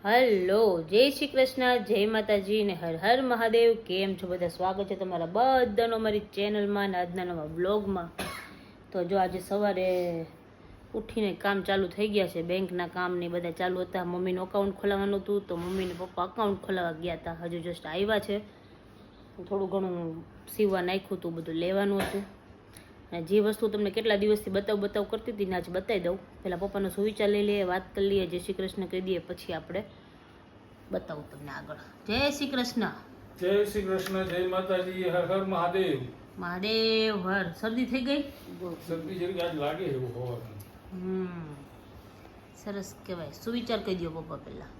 Hello, જય શ્રી કૃષ્ણ, જય માતાજી ને હર હર મહાદેવ. કેમ છો બધા? સ્વાગત છે તમારા બધાનો અમારી ચેનલમાં ને આજના નવા બ્લોગમાં. તો જો આજે સવારે ઉઠીને કામ ચાલુ થઈ ગયા છે. બેંકના કામ ને બધા ચાલુ હતા. મમ્મીનું અકાઉન્ટ ખોલાવવાનું હતું તો મમ્મી ને પપ્પા અકાઉન્ટ ખોલાવવા ગયા હતા. હજુ જસ્ટ આવ્યા છે. થોડું ઘણું સીવવા નાખ્યું હતું, બધું લેવાનું હતું. અને જે વસ્તુ તમને કેટલા દિવસથી બતાવ કરતી હતી ને આજે બતાવી દઉં. પહેલાં પપ્પાનો સુવિચાર લઈ લઈએ, વાત કરી લઈએ, જય શ્રી કૃષ્ણ કહી દઈએ, પછી આપણે બતાવું તમને આગળ. જય શ્રી કૃષ્ણ. જય શ્રી કૃષ્ણ, જય માતાજી, હર હર મહાદેવ. મહાદેવ હર. શરદી થઈ ગઈ? શરદી જેવી આજ લાગે એવું હોવાનું. સરસ કહેવાય. સુવિચાર કહી દો પપ્પા પહેલા.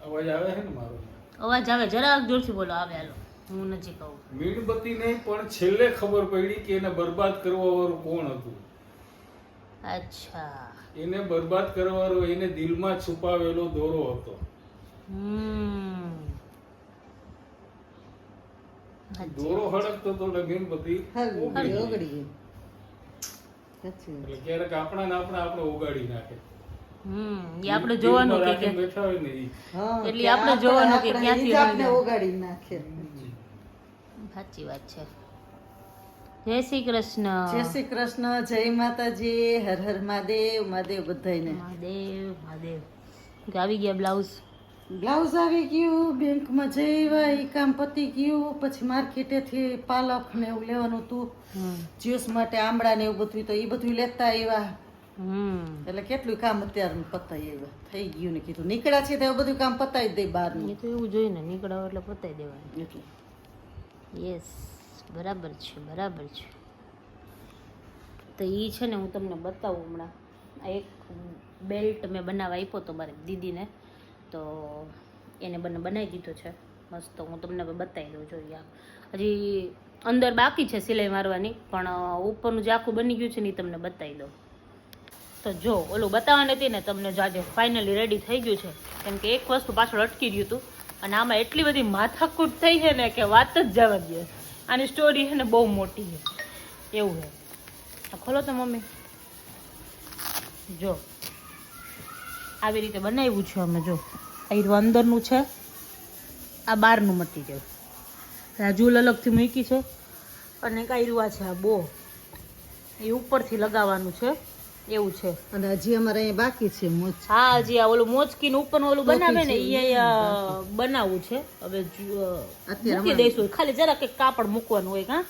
અવાજ આવે છે ને મારો? અવાજ આવે, જરાક જોરથી બોલો. આવે, હાલો હું નજીક આવું. મીણબત્તી નહીં પણ છેલ્લે ખબર પડી કે એને બરબાદ કરવા વાળું કોણ હતું. અચ્છા. એને બરબાદ કરવા વાળો એને દિલમાં છુપાવેલો દોરો હતો. દોરો હળકતો તો મીણબત્તી ઓગળી ગઈ. એટલે ક્યારેક આપણા આપણે ઓગાડી નાખે. એ આપણે જોવાનું કે બેઠા હોય ને એટલે આપણે જોવાનું કે ક્યાંથી આપને ઓગાડી નાખે. સાચી વાત છે. જય શ્રી કૃષ્ણ. જય શ્રી કૃષ્ણ, જય માતાજી, હર હર મહાદેવ. મહાદેવ બધાયને. મહાદેવ મહાદેવ. આવી ગયા બ્લાઉઝ? બ્લાઉઝ આવી ગયું, બેંકમાં જઈવા, એ કામ પતી ગયું. પછી માર્કેટેથી પાલક ને એવું લેવાનું હતું, જ્યુસ માટે આંબળા ને એવું બધું, તો એ બધું લેતા આવ્યા. એટલે કેટલું કામ અત્યારે પતાવી આવ્યા. થઈ ગયું ને કીધું નીકળ્યા છે તો એવું બધું કામ પતાવી દે બહાર. એ તો એવું જોઈએ ને, નીકળાવ એટલે પતાવી દેવાનું. એટલે યસ, બરાબર છે, બરાબર છે. તો એ છે ને હું તમને બતાવું હમણાં. આ એક બેલ્ટ મેં બનાવવા આપ્યો તો મારી દીદીને, તો એને બનાવી દીધો છે મસ્ત. હું તમને બતાવી દઉં. જોઈએ હજી અંદર બાકી છે સિલાઈ મારવાની, પણ ઉપરનું જે આખું બની ગયું છે ને એ તમને બતાવી દઉં. તો જો ઓલું બતાવવાની હતી ને તમને, જો આજે ફાઇનલી રેડી થઈ ગયું છે. કેમ કે એક વસ્તુ પાછળ અટકી ગયું હતું અને આમાં એટલી બધી માથાકૂટ થઈ છે ને કે વાત જ જવા દે. આની સ્ટોરી છે ને બહુ મોટી છે, એવું છે. ખોલો તો મમ્મી. જો આવી રીતે બનાવ્યું છે અમે. જો આ અંદરનું છે, આ બહારનું મટીરિયલ. આ ઝૂલ અલગથી મૂકી છે અને કાંઈ છે આ બો એ ઉપરથી લગાવવાનું છે, એવું છે. અને હજી અમારે અહીંયા બાકી છે મોજ. હા, હજી આ ઓલું મોચકીનું ઉપરનું ઓલું બનાવે ને એ બનાવવું છે. હવે મૂકી દઈશું, ખાલી જરાક એક કાપડ મૂકવાનું હોય. હા,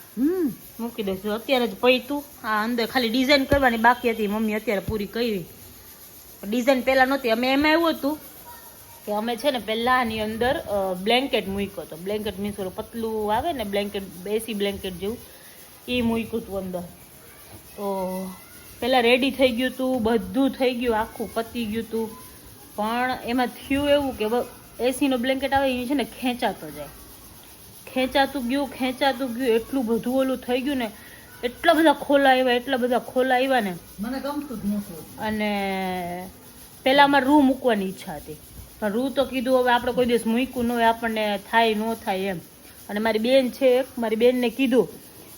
મૂકી દઈશું. અત્યારે જ પૈતું આ અંદર ખાલી ડિઝાઇન કરવાની બાકી હતી. મમ્મી અત્યારે પૂરી કરી. ડિઝાઇન પહેલાં નહોતી. અમે એમાં એવું હતું કે અમે છે ને પહેલાં આની અંદર બ્લેન્કેટ મૂક્યો હતો. બ્લેન્કેટ મીન્સ ઓલું પતલું આવે ને બ્લેન્કેટ, બેસી બ્લેન્કેટ જેવું, એ મૂક્યું હતું અંદર. તો પહેલાં રેડી થઈ ગયું હતું, બધું થઈ ગયું, આખું પતી ગયું હતું. પણ એમાં થયું એવું કે એસીનો બ્લેન્કેટ આવે એ છે ને ખેંચાતો જાય, ખેંચાતું ગયું. એટલું બધું ઓલું થઈ ગયું ને, એટલા બધા ખોલા આવ્યા ને મને ગમતું જ નહોતું. અને પહેલાં અમારે રૂ મૂકવાની ઈચ્છા હતી, પણ રૂ તો કીધું હવે આપણે કોઈ દિવસ મૂક્યું ન હોય, આપણને થાય ન થાય એમ. અને મારી બેન છે, મારી બેનને કીધું,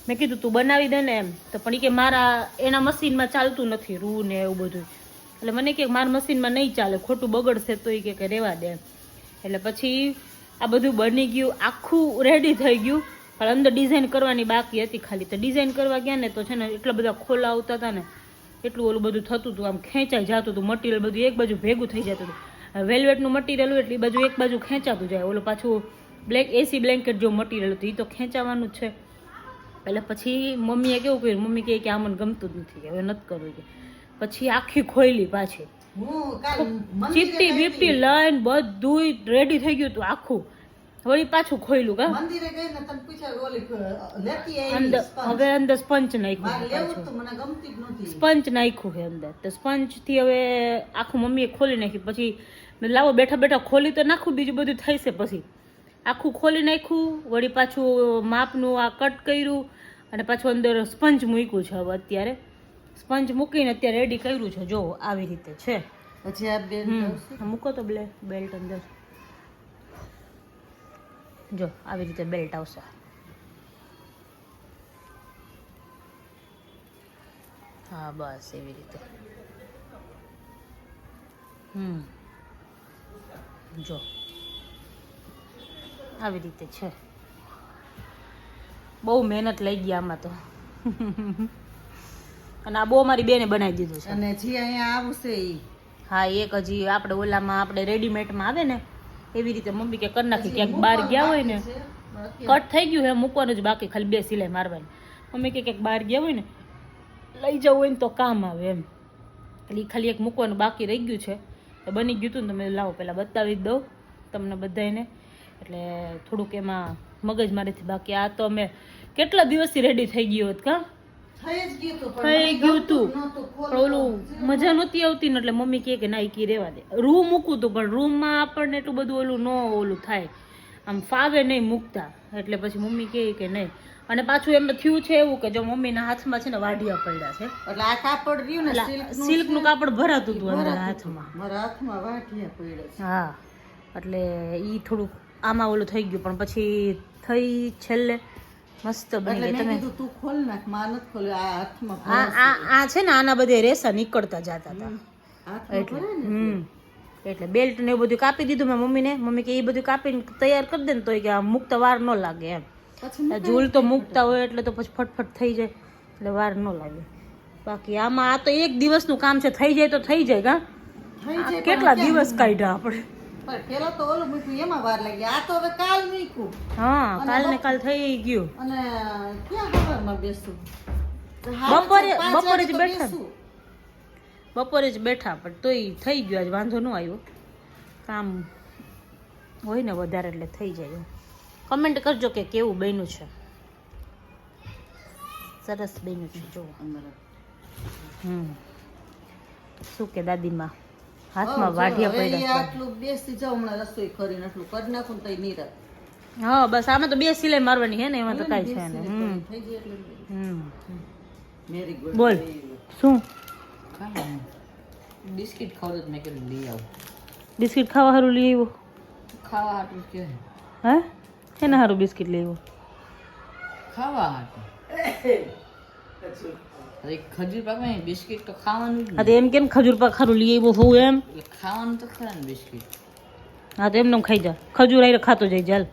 મેં કીધું તું બનાવી દે ને એમ. તો પણ એ કે મારા એના મશીનમાં ચાલતું નથી રૂ ને એવું બધું. એટલે મને કે મારા મશીનમાં નહીં ચાલે, ખોટું બગડશે, તો એ કે રહેવા દે એમ. એટલે પછી આ બધું બની ગયું, આખું રેડી થઈ ગયું, પણ અંદર ડિઝાઇન કરવાની બાકી હતી ખાલી. તો ડિઝાઇન કરવા ગયા ને તો છે ને એટલા બધા ખોલા આવતા હતા ને, એટલું ઓલું બધું થતું હતું, આમ ખેંચાઈ જતું હતું મટીરિયલ બધું, એક બાજુ ભેગું થઈ જતું હતું. વેલ્વેટનું મટીરિયલ હોય એટલે એ બાજુ એક બાજુ ખેંચાતું જાય. ઓલું પાછું એસી બ્લેન્કેટ જેવું મટીરિયલ હતું, એ તો ખેંચાવાનું જ છે. એટલે પછી મમ્મીએ કેવું કર્યું, મમ્મી કહે કે આ મને ગમતું જ નથી, હવે નથી કરવું. કે પછી આખી ખોઈલી પાછી, ચીપટી બીપટી લઈને બધું રેડી થઈ ગયું હતું આખું. વળી પાછું ખોઈલું. કા મંદિરે ગઈ ને તને પૂછ્યા ઓલી લેતી અંદર, હવે અંદર સ્પંચ નાખ્યું, લેવું તો મને ગમતી જ નહોતી. સ્પંચ નાખ્યું છે અંદર. તો સ્પંચથી હવે આખું મમ્મીએ ખોલી નાખ્યું. પછી લાવો બેઠા બેઠા ખોલી તો નાખું, બીજું બધું થાય છે. પછી આખું ખોલી નાખ્યું, વળી પાછું માપનું આ કટ કર્યું અને પાછું અંદર સ્પંચ મૂક્યું છે. હવે અત્યારે સ્પંચ મૂકીને અત્યારે રેડી કર્યું છે. જો આવી રીતે છે. પછી આ બેન મૂકો તો બેલ્ટ અંદર. જો આવી રીતે બેલ્ટ આવશે. હા બસ એવી રીતે. જો આવી રીતે છે. બહુ મહેનત લઈ ગયા આમાં તો. અને આ બહુ મારી બેને બનાવી દીધું છે. અને જે અહીંયા આવશે ઈ હા એક હજી આપણે ઓલામાં આપણે રેડીમેડમાં આવે ને એવી રીતે મમ્મી કે કરી નાખી. ક્યાંક બહાર ગયા હોય ને કટ થઈ ગયું હે મૂકવાનું જ બાકી, ખાલી 2 સિલાઈ મારવાની. મમ્મી કે ક્યાંક બહાર ગયા હોય ને લઈ જવું હોય ને તો કામ આવે એમ, એટલે ખાલી એક મૂકવાનું બાકી રહી ગયું છે. તો બની ગયું હતું ને તમે લાવો પહેલાં બતાવી જ દઉં તમને બધાને, એટલે થોડુંક એમાં મગજ મારીથી. બાકી આ તો અમે કેટલા દિવસથી રેડી થઈ ગયું હોત કા થઈ જ ગયું હતું થઈ ગયું હતું પણ ઓલું મજા નહોતી આવતી ને એટલે મમ્મી કહે કે ના ઈ રહેવા દે. રૂમ મૂકવું હતું પણ રૂમમાં આપણને એટલું બધું ઓલું થાય, આમ ફાવે નહીં મૂકતા, એટલે પછી મમ્મી કહે કે નહીં. અને પાછું એમ થયું છે એવું કે જો મમ્મીના હાથમાં છે ને વાઢિયા પડ્યા છે, એટલે આ કાપડ રહ્યું ને સિલ્કનું કાપડ ભરાતું હતું અંદર હાથમાં. મારા હાથમાં વાઢિયા પડ્યા છે. હા એટલે ઈ થોડુંક આમાં ઓલું થઈ ગયું, પણ પછી થઈ છેલ્લે મસ્ત બની ગઈ. તમે તું ખોલ નાખ, માં નથી ખોલ્યો. આ હાથમાં આ છે ને આના બધે રેસા નીકળતા જતા હતા એટલે એટલે બેલ્ટ ને એવું બધું કાપી દીધું મેં મમ્મીને. મમ્મી કે એ બધું કાપીને તૈયાર કરી દે ને તો કે આ મૂકતા વાર ન લાગે એમ. ઝૂલ તો મૂકતા હોય એટલે તો પછી ફટફટ થઈ જાય એટલે વાર ન લાગે. બાકી આમાં આ તો એક દિવસનું કામ છે, થઈ જાય તો થઈ જાય કા. કેટલા દિવસ કાઢ્યા આપણે. પેલા તો ઓલું મૂક્યું એમાં વાર લાગી, આ તો હવે કાલ મૂક્યું. હા કાલ ને કાલ થઈ ગયું. અને ક્યાં ખબરમાં બેસું, બપોરે જ બેઠા બપોરે જ બેઠા પણ તોય થઈ ગયું. આજ વાંધો ન આવ્યો, કામ હોય ને વધારે એટલે થઈ જાય. કમેન્ટ કરજો કે કેવું બન્યું છે. સરસ બન્યું છે જો. શું કે દાદીમાં હાથમાં વાઢિયા પડ્યા. આટલું બેસી જાવ હમણાં રસોઈ કરીને આટલું કરી નાખું ને તઈ નિરાત. હા બસ આમાં તો 2 સિલાઈ મારવાની છે ને, એમાં તો કાંઈ છે ને. થઈ જાય એટલે મેરી ગુડ. બોલ શું બિસ્કિટ ખાવ તો મેં કીધું લઈ આવું. બિસ્કિટ ખાવા સારું લઈ આવ્યો? ખાવા હાટું કે હે એના સારું બિસ્કિટ લઈ આવ્યો? ખાવા હાટું. અરે ખજૂર પાક માં બિસ્કિટ તો ખાવાનું જ. હા તો એમ કેમ ખજૂર પાક ખારું લઈ આવ્યો હોઉં એમ? ખાવાનું તો ખરા ને બિસ્કિટ. હા તો એમને ખાઈ જા, ખજૂર આવીને ખાતો જાય. ચાલ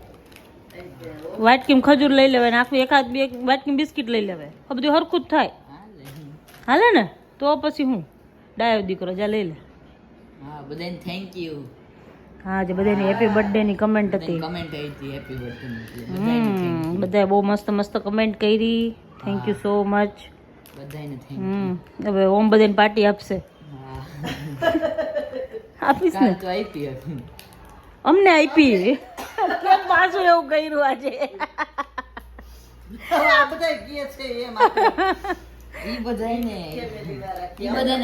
વાટકીમ ખજૂર લઈ લેવાય ને આખું એકાદ 2 વાટકીમ બિસ્કિટ લઈ લેવાય, આ બધું હરખું જ થાય. હાલે ને તો પછી હું ડાયો દીકરો જા લઈ લે. હા બધાને થેન્ક યુ. હા જે બધાની હેપી બર્થડે ની કમેન્ટ હતી. કમેન્ટ આવી હતી હેપી બર્થડે ની. બધાએ બહુ મસ્ત મસ્ત કમેન્ટ કરી. થેન્ક યુ સો મચ બધાને. Thank you. હવે ઓમ બધાને પાર્ટી આપશે. આપીશ ને તો આપી હતી અમને આપી. કેમ પાછું એવું કર્યું આજે? આ બધા કહે છે એમ ઈ બધાને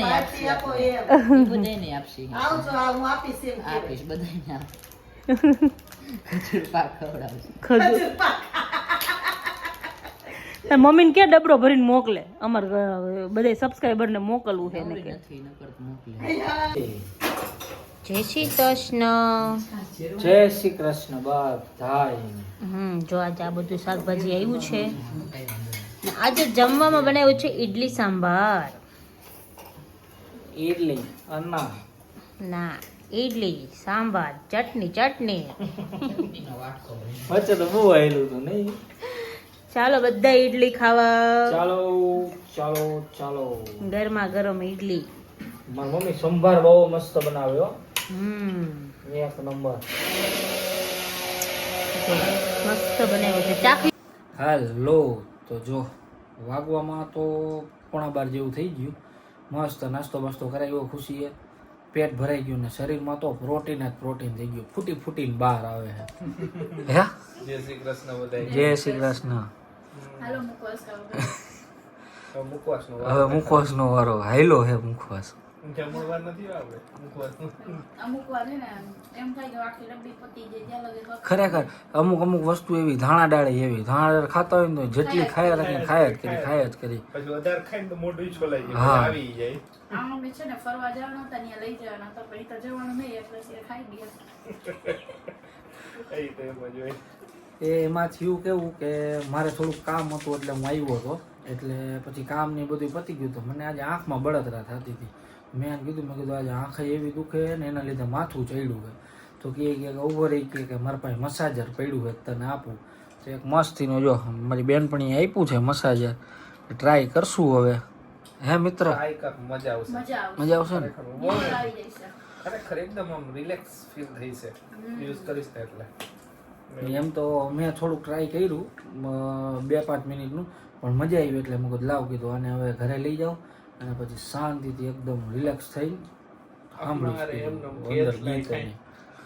આપશે. આપો એમ બધાને આપશે. આવજો હું આપીશ એમ આપીશ બધાને. ખજૂર પાક ખવડાવશે. ખજૂર પાક મમ્મીને કે ડબરો ભરીને મોકલે. અમાર બધા સબસ્ક્રાઈબર ને મોકલવું છે ને કે. જય શ્રી કૃષ્ણ. જય શ્રી કૃષ્ણ બધાય. જો આજે આ બધું શાકભાજી આવ્યું છે. આજે જમવામાં બનાવ્યું છે ઈડલી સાંભાર. ઈડલી અન્ના ના ઈડલી સાંભાર ચટણી. વચ્ચે તો બહુ આવેલું હતું નહીં. ચાલો બધા ઈડલી ખાવા. ચાલો ગરમા ગરમ ઈડલી. મારી મમ્મી સંભાર બહુ મસ્ત બનાવ્યો. એક નંબર મસ્ત બનાવ્યો છે. ચાખી હાલો તો જો વાગવામાં તો 11:15 જેવું થઈ ગયું. મસ્ત નાસ્તો બાસ્તો કરાવ્યો ખુશીએ. પેટ ભરાઈ ગયું ને શરીરમાં તો પ્રોટીન જ પ્રોટીન થઈ ગયું. ફૂટીને બહાર આવે છે. હે જય શ્રી કૃષ્ણ બધાય. જય શ્રી કૃષ્ણ. હવે મુખવાસનો વારો હાયલો હે. મુખવાસ જમણવાર નથી આવે મુખવાસ. ખરેખર અમુક વસ્તુ એવી ધાણા ડાળી એવી ધાણા ડાળ ખાતા હોય ને તો જેટલી ખાય રાખીને ખાય જ કરી. પછી વધારે ખાઈને તો મોઢું છોલાઈ જાય. હા. આવી જાય. એ તો એમ જ હોય. એમાં થયું કેવું કે મારે થોડુંક કામ હતું એટલે હું આવ્યો હતો. એટલે પછી કામ ને બધું પતી ગયું. તો મને આજે આંખમાં બળતરા થતી હતી. મેં કીધું આજે આંખ એવી દુખે ને એના લીધે માથું ચડ્યું હોય. તો કહે કે ઊભો રહી કે મારા પાસે મસાજર પડ્યું છે તને આપું. તો એક મસ્તીનું જો મારી બેનપણીએ આપ્યું છે મસાજર, ટ્રાય કરશું હવે. હે મિત્ર, મજા આવશે. મજા આવશે ને? ખરેખર એકદમ આમ રિલેક્સ ફીલ થઈ છે યુઝ કરીશ ને એટલે. એમ તો મેં થોડુંક ટ્રાય કર્યું 2-5 મિનિટનું, પણ મજા આવી એટલે મેં કીધું લાવ કીધું અને હવે ઘરે લઈ જાઉં અને પછી શાંતિથી એકદમ રિલેક્સ થઈ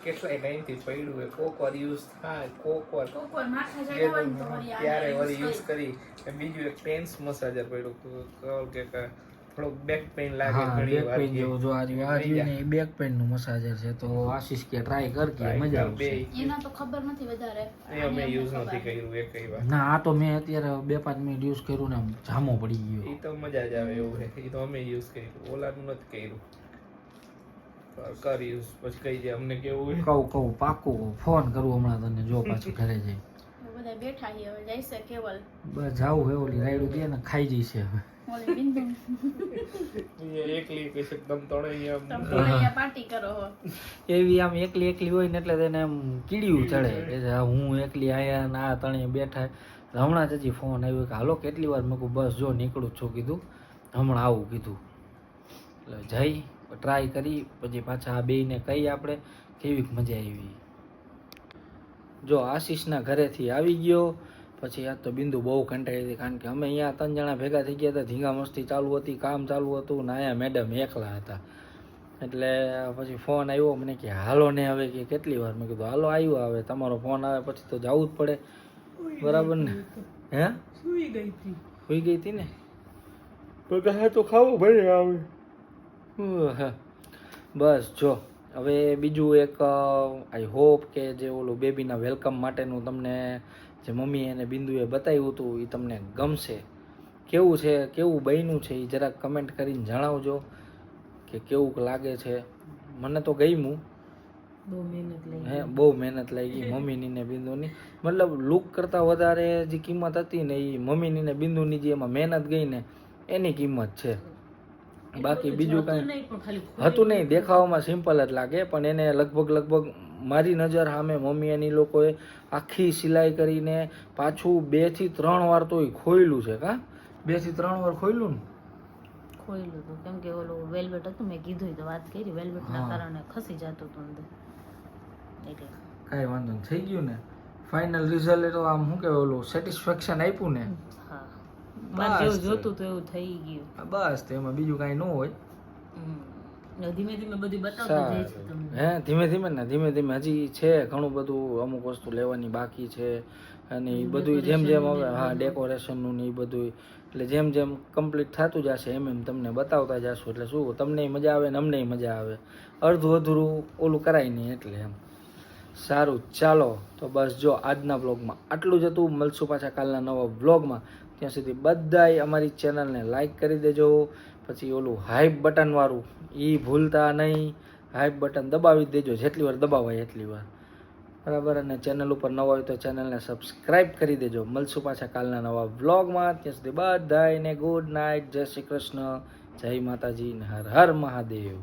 કેટલાય ટાઈમથી પડ્યું હોય, કોક વાર યુઝ થાય, કોક વાર ત્યારે વળી યુઝ કરી. બીજું એક ટેન્સ મસાજર પડ્યું કે થોડોક બેક પેઇન લાગે ઘણી વાર. જેવું જો આ બેક પેઇન નું મસાજર છે તો આશીષ કે ટ્રાય કર કે મજા આવશે. એના તો ખબર નથી વધારે. અમે યુઝ નથી કર્યું એકઈ વાર. ના આ તો મેં અત્યારે 2-5 મિનિટ યુઝ કર્યું ને જામો પડી ગયો. એ તો મજા જ આવે એવું છે. એ તો અમે યુઝ કર્યું, ઓલાનું નથી કર્યું. કર યુઝ પછી કહી જાય અમને કેવું. કહું પાકું ફોન કરું હમણાં તને જો પાછું ઘરે જઈ. બધા બેઠા છે હવે જાય છે કેવલ. બસ જાવું હે ઓલી રાયડું દે ને ખાઈ જઈશે હવે. ઓલી બિંદુ એકલી કઈ એકદમ તણે તમે અહીંયા પાર્ટી કરો હો. એવી આમ એકલી હોય ને એટલે તેને એમ કીડિયું ચડે કે હું એકલી આયા ને આ તણે બેઠા. હમણાં જ હજી ફોન આવ્યો કે હાલો કેટલી વાર મેં કહું બસ જો નીકળું છું કીધું હમણાં આવું કીધું. એટલે જઈ ટ્રાય કરી પછી પાછા આ બેયને કહી આપણે કેવી મજા આવી. જો આશીષના ઘરેથી આવી ગયો પછી આજ તો બિંદુ બહુ કંટાળી હતી કારણ કે અમે અહીંયા 3 જણા ભેગા થઈ ગયા હતા, ધીંગા મસ્તી ચાલુ હતી, કામ ચાલુ હતું ને અહીંયા મેડમ એકલા હતા. એટલે પછી ફોન આવ્યો મને કે હાલો ને હવે કે કેટલી વાર. મેં કીધું હાલો આવ્યો, હવે તમારો ફોન આવે પછી તો જવું જ પડે બરાબર ને. હે સુઈ ગઈ હતી ને તો ખાવું ભાઈ આવે. બસ જો હવે બીજું એક આઈ હોપ કે જે ઓલું બેબીના વેલકમ માટેનું તમને જે મમ્મી અને બિંદુએ બતાવ્યું હતું એ તમને ગમશે. કેવું છે, કેવું બન્યું છે એ જરાક કમેન્ટ કરીને જણાવજો કે કેવું લાગે છે. મને તો ગમ્યું. બહુ મહેનત લાગી મમ્મીની ને બિંદુની. મતલબ લુક કરતાં વધારે જે કિંમત હતી ને એ મમ્મીની ને બિંદુની જે એમાં મહેનત ગઈ ને એની કિંમત છે. બાકી બીજું કાંઈ હતું નહીં. દેખાવામાં સિમ્પલ જ લાગે પણ એને લગભગ મારી નજર સામે મમ્મી એની લોકોએ આખી સિલાઈ કરીને પાછું 2 થી 3 વાર તો ખોયલું છે. કા 2 થી 3 વાર ખોયલું ને ખોયલું હતું કેમ કે ઓલું વેલ્વેટ હતું, મેં કીધું તો વાત કરી વેલ્વેટના કારણે ખસી જતું હતું અંદર એટલે કાંઈ વાંધો નહીં થઈ ગયું ને. ફાઇનલ રિઝલ્ટ તો આમ શું કહેવાય ઓલું સેટિસ્ફેક્શન આપ્યું ને. હા મારે જેવું જોતું તો એવું થઈ ગયું. બસ તો એમાં બીજું કાંઈ ન હોય. ધીમે ધીમે બધું બતાવતા જાય છે તમને. હે ધીમે ધીમે હજી છે ઘણું બધું, અમુક વસ્તુ લેવાની બાકી છે અને એ બધું જેમ હવે હા ડેકોરેશનનું ને એ બધું એટલે જેમ કમ્પ્લીટ થતું જશે એમ તમને બતાવતા જશું. એટલે શું તમને મજા આવે ને અમને મજા આવે. અડધું અધૂરું ઓલું કરાય નહીં એટલે એમ. સારું ચાલો તો બસ જો આજના બ્લોગમાં આટલું જ હતું. મળશું પાછા કાલના નવા બ્લોગમાં. ત્યાં સુધી બધાય અમારી ચેનલને લાઈક કરી દેજો. પછી ઓલું હાઈપ બટન વાળું એ ભૂલતા નહીં. હાઈપ બટન દબાવી દેજો જેટલી વાર દબાવાય એટલી વાર બરાબર. અને ચેનલ ઉપર નવા હોય તો ચેનલને સબસ્ક્રાઈબ કરી દેજો. મળશું પાછા કાલના નવા વ્લોગમાં. ત્યાં સુધી બધાયને ગુડ નાઇટ, જય શ્રી કૃષ્ણ, જય માતાજી ને હર હર મહાદેવ.